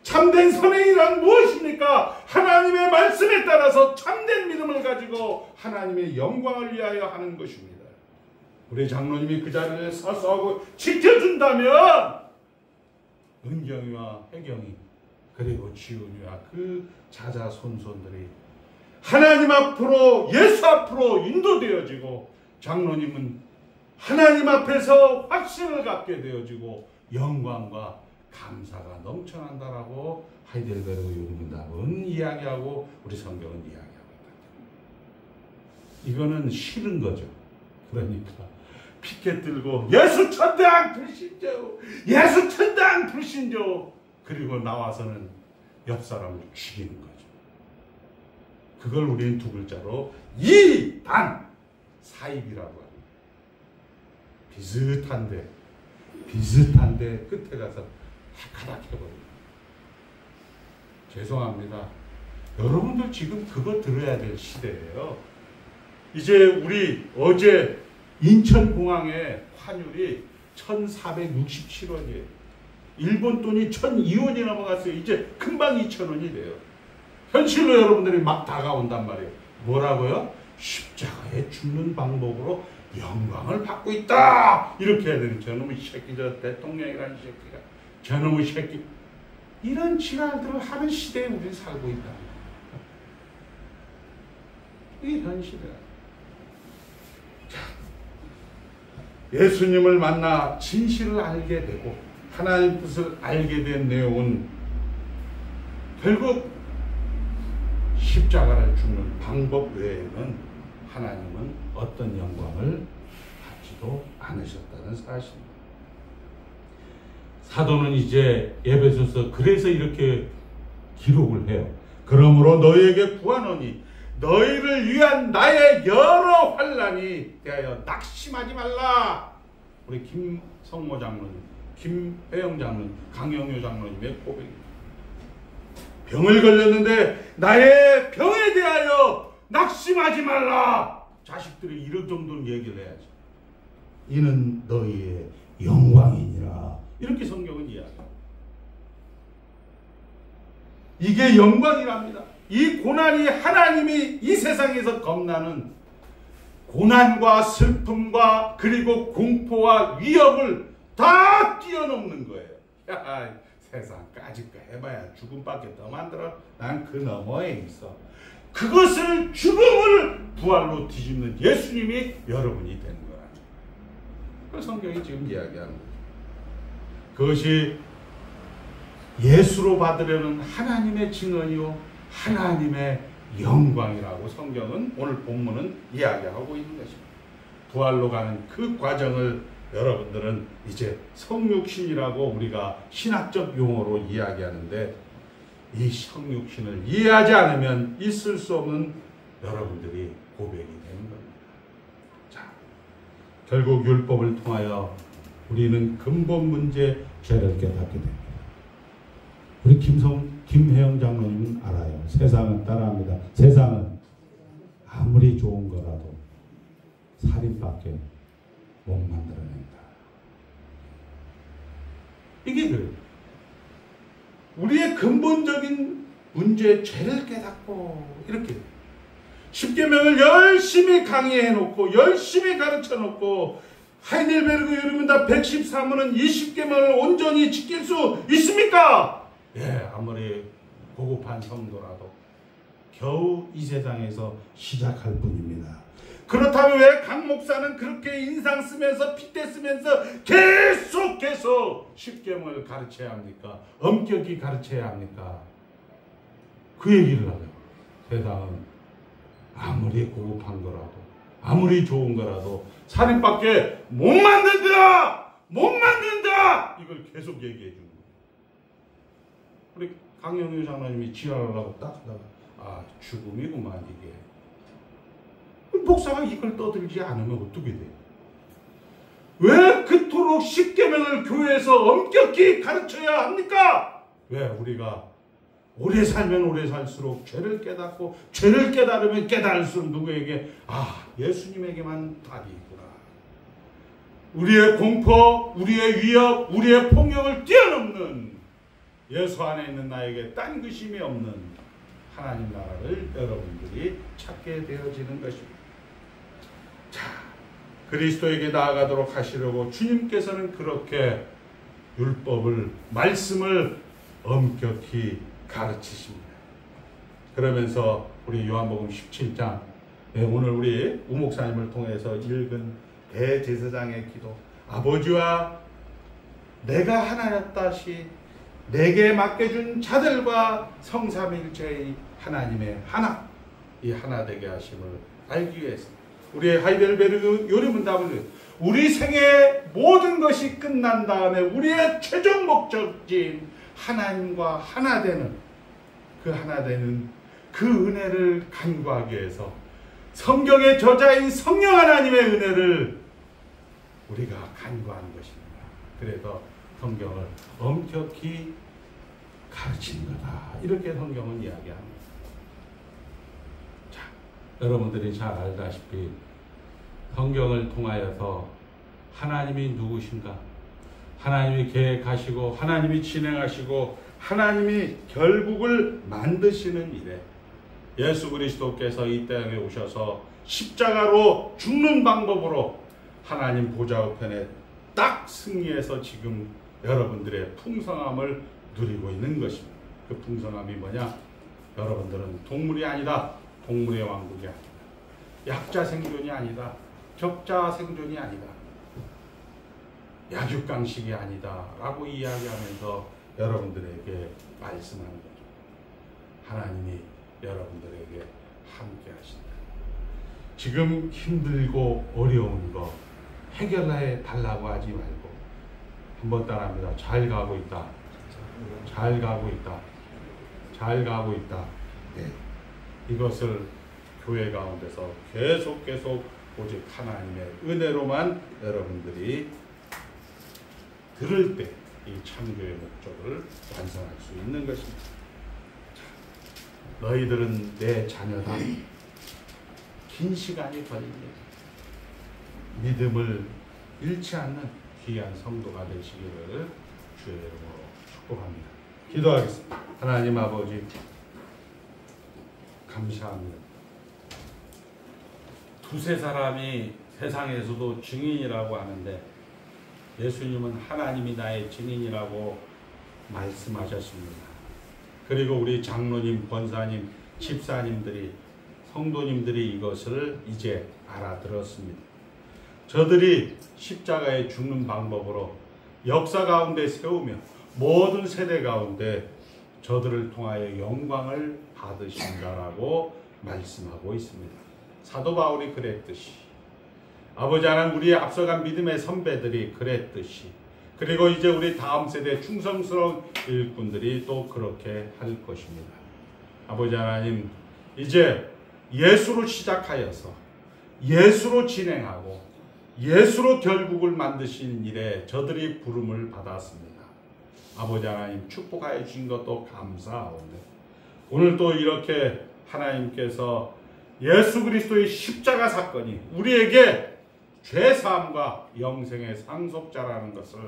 참된 선행이란 무엇입니까? 하나님의 말씀에 따라서 참된 믿음을 가지고 하나님의 영광을 위하여 하는 것입니다. 우리 장로님이 그 자리에 서서 지켜준다면 은경이와 혜경이 그리고 지훈이와 그 자자손손들이 하나님 앞으로 예수 앞으로 인도되어지고 장로님은 하나님 앞에서 확신을 갖게 되어지고 영광과 감사가 넘쳐난다라고 하이델베르그 유리문답은 이야기하고 우리 성경은 이야기하고 있다. 이거는 싫은 거죠. 그러니까 피켓 들고 예수 천당 불신조, 예수 천당 불신조, 그리고 나와서는 옆 사람을 죽이는 거죠. 그걸 우리는 두 글자로 이단 사입이라고 합니다. 비슷한데 끝에 가서 가닥 해버립니다. 죄송합니다. 여러분들 지금 그거 들어야 될 시대예요. 이제 우리 어제 인천공항의 환율이 1467원이에요. 일본 돈이 1002원이 넘어갔어요. 이제 금방 2000원이 돼요. 현실로 여러분들이 막 다가온단 말이에요. 뭐라고요? 십자가에 죽는 방법으로 영광을 받고 있다. 이렇게 해야 되는 저놈의 새끼, 저 대통령이라는 새끼가 저놈의 새끼, 이런 지랄들을 하는 시대에 우리 살고 있다. 이게 현실이야. 예수님을 만나 진실을 알게 되고 하나님 뜻을 알게 된 내용은 결국 십자가를 죽는 방법 외에는 하나님은 어떤 영광을 받지도 않으셨다는 사실입니다. 사도는 이제 에베소서 그래서 이렇게 기록을 해요. 그러므로 너희에게 구하노니 너희를 위한 나의 여러 환난이 대하여 낙심하지 말라. 우리 김성모 장로님, 김혜영 장로님, 강영효 장로님의 고백입니다. 병을 걸렸는데 나의 병에 대하여 낙심하지 말라. 자식들이 이런 정도는 얘기를 해야지. 이는 너희의 영광이니라. 이렇게 성경은 이야기합니다. 이게 영광이랍니다. 이 고난이 하나님이 이 세상에서 겁나는 고난과 슬픔과 그리고 공포와 위협을 다 뛰어넘는 거예요. 야, 세상 까짓 거 해봐야 죽음밖에 더 만들어. 난 그 너머에 있어. 그것을 죽음을 부활로 뒤집는 예수님이 여러분이 되는 거라는 거예요. 그 성경이 지금 이야기하는 거죠. 그것이 예수로 받으려는 하나님의 증언이요 하나님의 영광이라고 성경은 오늘 본문은 이야기하고 있는 것입니다. 부활로 가는 그 과정을 여러분들은 이제 성육신이라고 우리가 신학적 용어로 이야기하는데, 이 성육신을 이해하지 않으면 있을 수 없는 여러분들이 고백이 되는 겁니다. 자, 결국 율법을 통하여 우리는 근본 문제 죄를 깨닫게 됩니다. 우리 김혜영 장로님은 알아요. 세상은 따라합니다. 세상은 아무리 좋은 거라도 살인밖에 못 만들어낸다. 이게 그래요. 우리의 근본적인 문제, 죄를 깨닫고 이렇게 십계명을 열심히 강의해놓고 열심히 가르쳐놓고 하이델베르그 유리문답 113문은 이 십계명을 온전히 지킬 수 있습니까? 예, 아무리 고급한 성도라도 겨우 이 세상에서 시작할 뿐입니다. 그렇다면 왜 강 목사는 그렇게 인상 쓰면서 핏대 쓰면서 계속 십계명을 가르쳐야 합니까? 엄격히 가르쳐야 합니까? 그 얘기를 하죠. 세상은 아무리 고급한 거라도 아무리 좋은 거라도 살인밖에 못 만든다! 못 만든다! 이걸 계속 얘기해 주는 거예요. 우리 강영유 장로님이 지랄하려고 딱 하다가 아, 죽음이구만 이게. 목사가 이걸 떠들지 않으면 어떻게 돼요? 왜 그토록 십계명을 교회에서 엄격히 가르쳐야 합니까? 왜 우리가 오래 살면 오래 살수록 죄를 깨닫고 죄를 깨달으면 깨달을수록 누구에게 아, 예수님에게만 답이 있구나. 우리의 공포, 우리의 위협, 우리의 폭력을 뛰어넘는 예수 안에 있는 나에게 딴 의심이 없는 하나님 나라를 여러분들이 찾게 되어지는 것입니다. 자, 그리스도에게 나아가도록 하시려고 주님께서는 그렇게 율법을, 말씀을 엄격히 가르치십니다. 그러면서 우리 요한복음 17장, 오늘 우리 우목사님을 통해서 읽은 대제사장의 기도, 아버지와 내가 하나였다시 내게 맡겨준 자들과 성삼일체의 하나님의 하나, 이 하나 되게 하심을 알기 위해서 우리의 하이델베르그 요리문답을 우리 생의 모든 것이 끝난 다음에 우리의 최종 목적지인 하나님과 하나 되는 그 하나 되는 그 은혜를 간구하기 위해서 성경의 저자인 성령 하나님의 은혜를 우리가 간구하는 것입니다. 그래서 성경을 엄격히 가르치는 거다. 이렇게 성경은 이야기합니다. 자, 여러분들이 잘 알다시피 성경을 통하여서 하나님이 누구신가? 하나님이 계획하시고 하나님이 진행하시고 하나님이 결국을 만드시는 일에 예수 그리스도께서 이 땅에 오셔서 십자가로 죽는 방법으로 하나님 보좌 우편에 딱 승리해서 지금 여러분들의 풍성함을 누리고 있는 것입니다. 그 풍성함이 뭐냐? 여러분들은 동물이 아니다. 동물의 왕국이 아니다. 약자 생존이 아니다. 적자 생존이 아니다. 약육강식이 아니다. 라고 이야기하면서 여러분들에게 말씀하는 거죠. 하나님이 여러분들에게 함께 하신다. 지금 힘들고 어려운 거 해결해 달라고 하지 말고 한번 따라합니다. 잘 가고 있다. 잘 가고 있다. 잘 가고 있다. 네. 이것을 교회 가운데서 계속 오직 하나님의 은혜로만 여러분들이 들을 때 이 참교의 목적을 완성할 수 있는 것입니다. 자, 너희들은 내 자녀다. 긴 시간이 걸립니다. 믿음을 잃지 않는 귀한 성도가 되시기를 주의 이름으로 축복합니다. 기도하겠습니다. 하나님 아버지 감사합니다. 두세 사람이 세상에서도 증인이라고 하는데 예수님은 하나님이 나의 증인이라고 말씀하셨습니다. 그리고 우리 장로님, 권사님, 집사님들이, 성도님들이 이것을 이제 알아들었습니다. 저들이 십자가에 죽는 방법으로 역사 가운데 세우며 모든 세대 가운데 저들을 통하여 영광을 받으신다라고 말씀하고 있습니다. 사도 바울이 그랬듯이 아버지 하나님 우리의 앞서간 믿음의 선배들이 그랬듯이 그리고 이제 우리 다음 세대 충성스러운 일꾼들이 또 그렇게 할 것입니다. 아버지 하나님 이제 예수로 시작하여서 예수로 진행하고 예수로 결국을 만드시는 일에 저들이 부름을 받았습니다. 아버지 하나님 축복하여 주신 것도 감사하오네. 오늘 또 이렇게 하나님께서 예수 그리스도의 십자가 사건이 우리에게 죄사함과 영생의 상속자라는 것을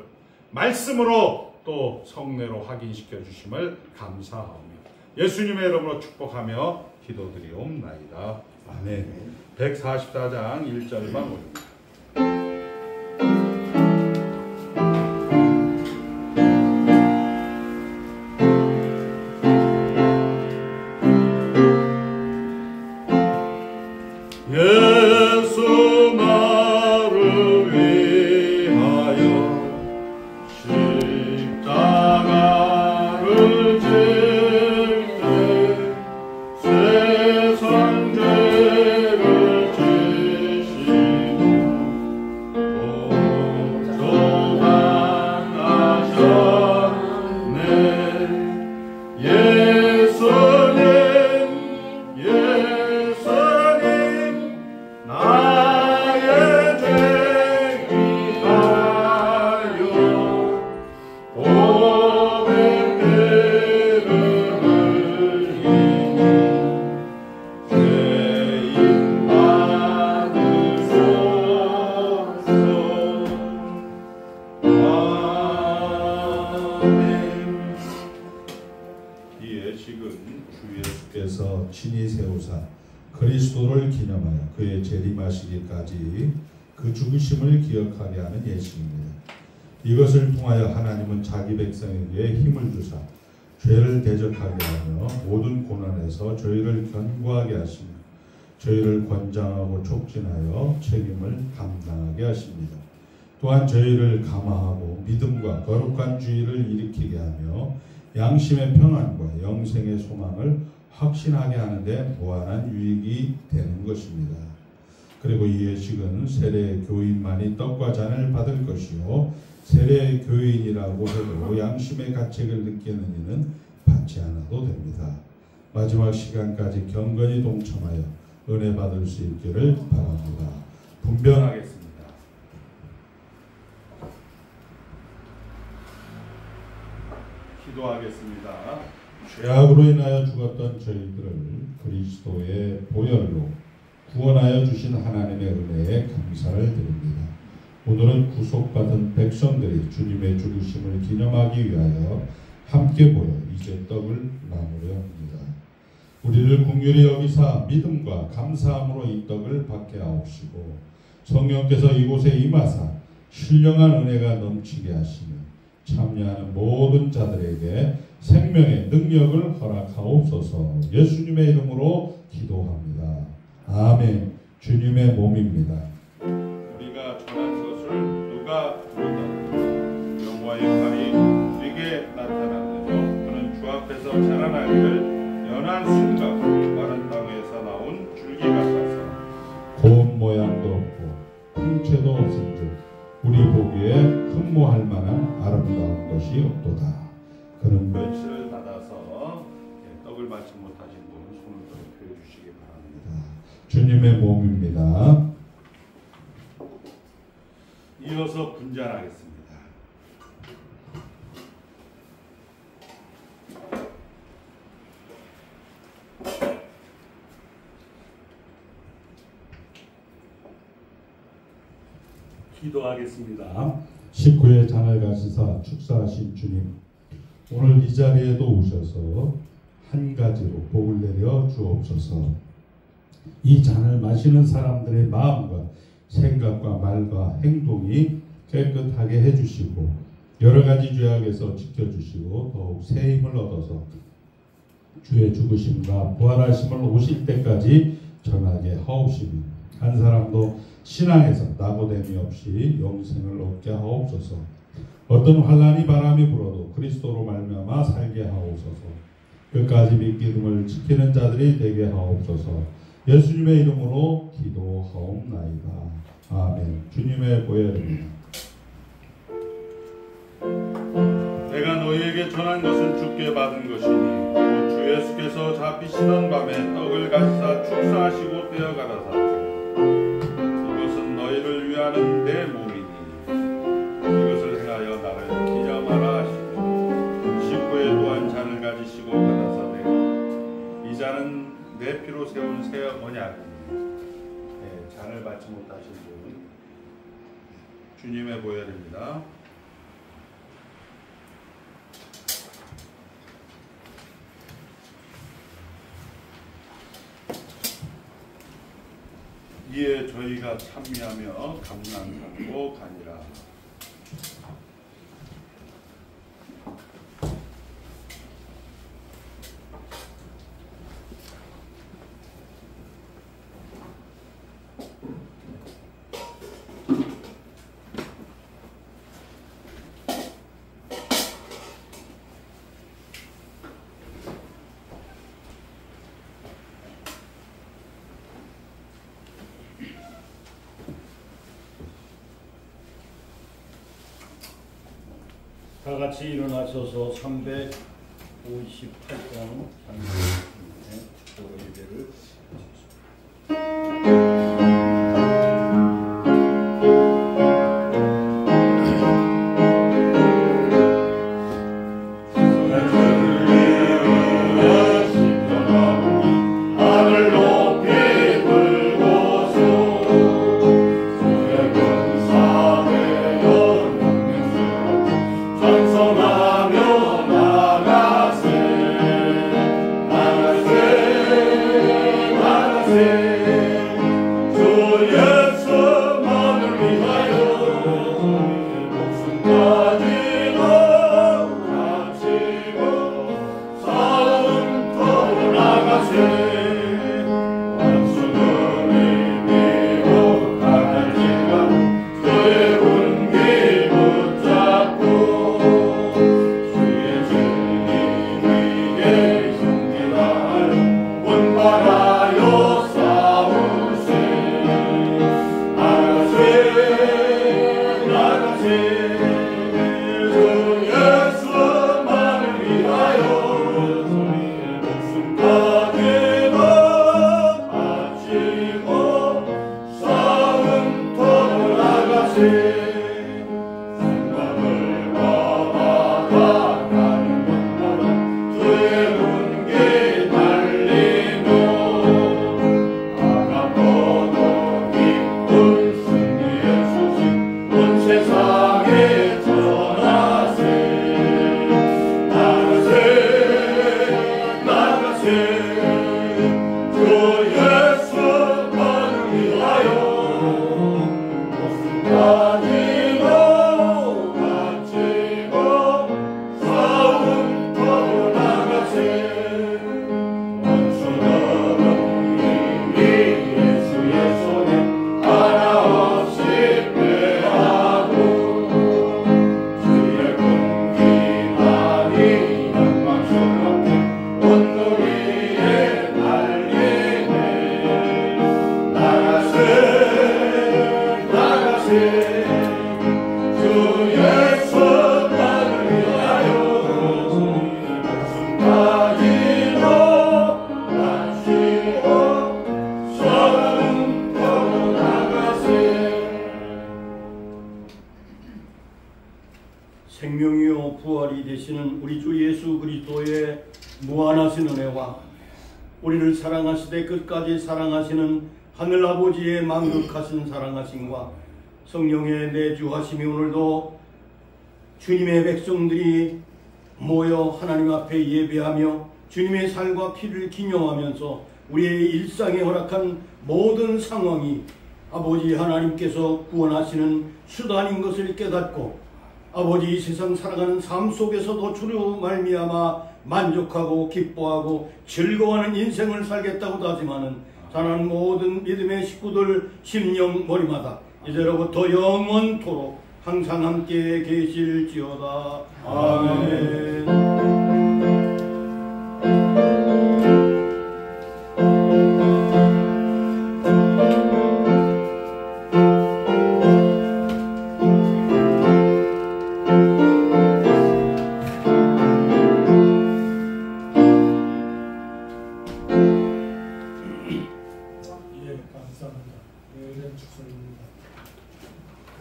말씀으로 또 성례로 확인시켜 주심을 감사하오며 예수님의 이름으로 축복하며 기도드리옵나이다. 아멘. 144장 1절만 올립니다. 세상 죄를 지신 주께서 친히 세우사 그리스도를 기념하여 그의 재림하시기까지 그 죽으심을 기억하게 하는 예식입니다. 이것을 통하여 하나님은 자기 백성에게 힘을 주사 죄를 대적하게 하며 모든 고난에서 저희를 견고하게 하시며 저희를 권장하고 촉진하여 책임을 감당하게 하십니다. 또한 저희를 감화하고 믿음과 거룩한 주의를 일으키게 하며 양심의 평안과 영생의 소망을 확신하게 하는데 무한한 유익이 되는 것입니다. 그리고 이 예식은 세례 교인만이 떡과 잔을 받을 것이요 세례 교인이라고 해도 양심의 가책을 느끼는 이는 받지 않아도 됩니다. 마지막 시간까지 경건히 동참하여 은혜 받을 수 있기를 바랍니다. 분변하겠습니다. 기도하겠습니다. 죄악으로 인하여 죽었던 저희들을 그리스도의 보혈로 구원하여 주신 하나님의 은혜에 감사를 드립니다. 오늘은 구속받은 백성들이 주님의 죽으심을 기념하기 위하여 함께 모여 이제 떡을 나누려 합니다. 우리를 긍휼히 여기사 믿음과 감사함으로 이 떡을 받게 하옵시고 성령께서 이곳에 임하사 신령한 은혜가 넘치게 하시며 참여하는 모든 자들에게 생명의 능력을 허락하옵소서. 예수님의 이름으로 기도합니다. 아멘. 주님의 몸입니다. 우리가 전한 것을 누가 들었다. 여호와의 팔이 네게 나타났느뇨. 그는 주 앞에서 자라나기를 연한 순간 마른 땅에서 나온 줄기 같아서 고운 모양도 없고 풍채도 없은즉 우리 보기에 흠모할 만한 아름다운 것이 없도다. 그는 멸치를 받아서 떡을 받지 못하신 분은 손을 들어 주시기 바랍니다. 주님의 몸입니다. 이어서 분잔하겠습니다. 기도하겠습니다. 식구의 잔을 가지사 축사하신 주님, 오늘 이 자리에도 오셔서 한 가지로 복을 내려 주옵소서. 이 잔을 마시는 사람들의 마음과 생각과 말과 행동이 깨끗하게 해주시고 여러 가지 죄악에서 지켜주시고 더욱 새 힘을 얻어서 주의 죽으심과 부활하심을 오실 때까지 전하게 하옵시며 한 사람도 신앙에서 낙오됨이 없이 영생을 얻게 하옵소서. 어떤 환난이 바람이 불어도 그리스도로 말미암아 살게 하옵소서. 끝까지 믿음을 지키는 자들이 되게 하옵소서. 예수님의 이름으로 기도하옵나이다. 아멘. 주님의 보혈입니다. 내가 너희에게 전한 것은 주께 받은 것이니 또 주 예수께서 잡히시던 밤에 떡을 가지사 축사하시고 떼어 가라사 이것은 너희를 위하는 내 몸이니 이것을 행하여 나를 기념하라 하시고 식구에 또한 잔을 가지시고 가라사대 이 잔은 내 피로 세운 새 언약이니 잔을 받지 못하신 분 주님의 보혈입니다. 이에 저희가 참여하며 감난하고 가니라. 다 같이 일어나셔서 358장 예배를 찬송하며 나가세 생명이요 부활이 되시는 우리 주 예수 그리스도의 무한하신 은혜와 우리를 사랑하시되 끝까지 사랑하시는 하늘아버지의 만극하신 사랑하심과 성령의 내주하심이 오늘도 주님의 백성들이 모여 하나님 앞에 예배하며 주님의 살과 피를 기념하면서 우리의 일상에 허락한 모든 상황이 아버지 하나님께서 구원하시는 수단인 것을 깨닫고 아버지 이 세상 살아가는 삶 속에서도 주로 말미암아 만족하고 기뻐하고 즐거워하는 인생을 살겠다고 하지만은 자라는 모든 믿음의 식구들 심령 머리마다 이제로부터 영원토록 항상 함께 계실지어다. 아멘.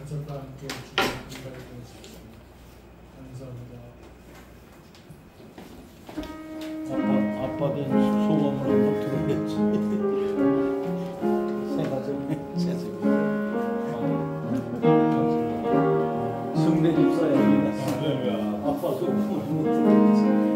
가정과 함께 주님 인가를 보내십시오. 감사합니다. 아빠 된 소감을 한번 들어야지. 생가정에 재수고 성대 집사야. 아빠 소감을 한번 들어야지.